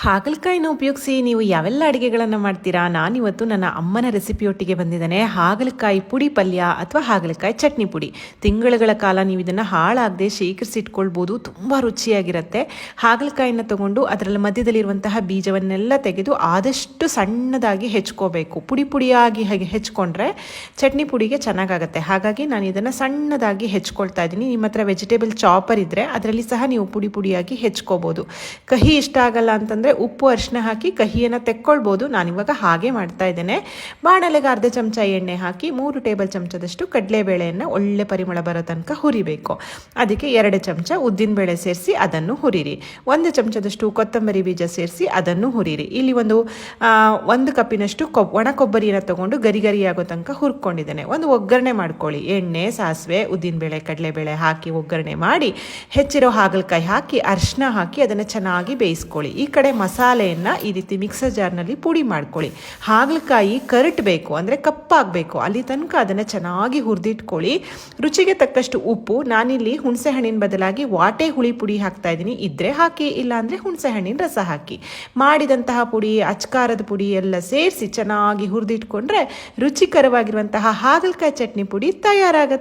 ಹಾಗಲಕಾಯಿನ ಉಪಯೋಗಿಸಿ ನೀವು ಯಾವೆಲ್ಲ ಅಡುಗೆಗಳನ್ನು ಮಾಡ್ತೀರಾ? ನಾನಿವತ್ತು ನನ್ನ ಅಮ್ಮನ ರೆಸಿಪಿಯೊಟ್ಟಿಗೆ ಬಂದಿದ್ದೇನೆ. ಹಾಗಲಕಾಯಿ ಪುಡಿ ಪಲ್ಯ ಅಥವಾ ಹಾಗಲಕಾಯಿ ಚಟ್ನಿ ಪುಡಿ. ತಿಂಗಳುಗಳ ಕಾಲ ನೀವು ಇದನ್ನು ಹಾಳಾಗದೆ ಶೇಖರಿಸಿಟ್ಕೊಳ್ಬೋದು. ತುಂಬ ರುಚಿಯಾಗಿರುತ್ತೆ. ಹಾಗಲಕಾಯಿನ ತಗೊಂಡು ಅದರಲ್ಲಿ ಮಧ್ಯದಲ್ಲಿರುವಂತಹ ಬೀಜವನ್ನೆಲ್ಲ ತೆಗೆದು ಆದಷ್ಟು ಸಣ್ಣದಾಗಿ ಹೆಚ್ಕೋಬೇಕು. ಪುಡಿ ಪುಡಿಯಾಗಿ ಹಾಗೆ ಹೆಚ್ಕೊಂಡ್ರೆ ಚಟ್ನಿ ಪುಡಿಗೆ ಚೆನ್ನಾಗಾಗುತ್ತೆ. ಹಾಗಾಗಿ ನಾನು ಇದನ್ನು ಸಣ್ಣದಾಗಿ ಹೆಚ್ಕೊಳ್ತಾ ಇದ್ದೀನಿ. ನಿಮ್ಮ ಹತ್ರ ವೆಜಿಟೇಬಲ್ ಚಾಪರ್ ಇದ್ದರೆ ಅದರಲ್ಲಿ ಸಹ ನೀವು ಪುಡಿ ಪುಡಿಯಾಗಿ ಹೆಚ್ಕೋಬೋದು. ಕಹಿ ಇಷ್ಟ ಆಗಲ್ಲ ಅಂತಂದರೆ ಉಪ್ಪು ಅರಿಶಿನ ಹಾಕಿ ಕಹಿಯನ್ನು ತೆಕ್ಕೊಳ್ಬೋದು. ನಾನಿವಾಗ ಹಾಗೆ ಮಾಡ್ತಾ ಇದ್ದೇನೆ. ಬಾಣಲೆಗೆ ಅರ್ಧ ಚಮಚ ಎಣ್ಣೆ ಹಾಕಿ 3 ಟೇಬಲ್ ಚಮಚದಷ್ಟು ಕಡಲೆಬೇಳೆಯನ್ನು ಒಳ್ಳೆ ಪರಿಮಳ ಬರೋ ತನಕ ಹುರಿಬೇಕು. ಅದಕ್ಕೆ 2 ಚಮಚ ಉದ್ದಿನಬೇಳೆ ಸೇರಿಸಿ ಅದನ್ನು ಹುರಿರಿ. 1 ಚಮಚದಷ್ಟು ಕೊತ್ತಂಬರಿ ಬೀಜ ಸೇರಿಸಿ ಅದನ್ನು ಹುರಿರಿ. ಇಲ್ಲಿ ಒಂದು ಕಪ್ಪಿನಷ್ಟು ಒಣ ಕೊಬ್ಬರಿಯನ್ನು ತಗೊಂಡು ಗರಿ ಗರಿಯಾಗೋ ತನಕ ಹುರ್ಕೊಂಡಿದ್ದೇನೆ. ಒಂದು ಒಗ್ಗರಣೆ ಮಾಡ್ಕೊಳ್ಳಿ. ಎಣ್ಣೆ, ಸಾಸಿವೆ, ಉದ್ದಿನಬೇಳೆ, ಕಡಲೆಬೇಳೆ ಹಾಕಿ ಒಗ್ಗರಣೆ ಮಾಡಿ ಹೆಚ್ಚಿರೋ ಹಾಗಲಕಾಯಿ ಹಾಕಿ ಅರಿಶಿನ ಹಾಕಿ ಅದನ್ನು ಚೆನ್ನಾಗಿ ಬೇಯಿಸ್ಕೊಳ್ಳಿ. ಈ ಕಡೆ ಮಸಾಲೆಯನ್ನು ಈ ರೀತಿ ಮಿಕ್ಸರ್ ಜಾರ್ನಲ್ಲಿ ಪುಡಿ ಮಾಡ್ಕೊಳ್ಳಿ. ಹಾಗಲಕಾಯಿ ಕರಟಬೇಕು, ಅಂದರೆ ಕಪ್ಪಾಗಬೇಕು, ಅಲ್ಲಿ ತನಕ ಅದನ್ನು ಚೆನ್ನಾಗಿ ಹುರಿದಿಟ್ಕೊಳ್ಳಿ. ರುಚಿಗೆ ತಕ್ಕಷ್ಟು ಉಪ್ಪು. ನಾನಿಲ್ಲಿ ಹುಣಸೆ ಹಣ್ಣಿನ ಬದಲಾಗಿ ವಾಟೆ ಹುಳಿ ಪುಡಿ ಹಾಕ್ತಾ ಇದ್ದೀನಿ. ಇದ್ದರೆ ಹಾಕಿ, ಇಲ್ಲಾಂದರೆ ಹುಣಸೆ ಹಣ್ಣಿನ ರಸ ಹಾಕಿ. ಮಾಡಿದಂತಹ ಪುಡಿ, ಅಚ್ಕಾರದ ಪುಡಿ ಎಲ್ಲ ಸೇರಿಸಿ ಚೆನ್ನಾಗಿ ಹುರಿದಿಟ್ಕೊಂಡ್ರೆ ರುಚಿಕರವಾಗಿರುವಂತಹ ಹಾಗಲಕಾಯಿ ಚಟ್ನಿ ಪುಡಿ ತಯಾರಾಗುತ್ತೆ.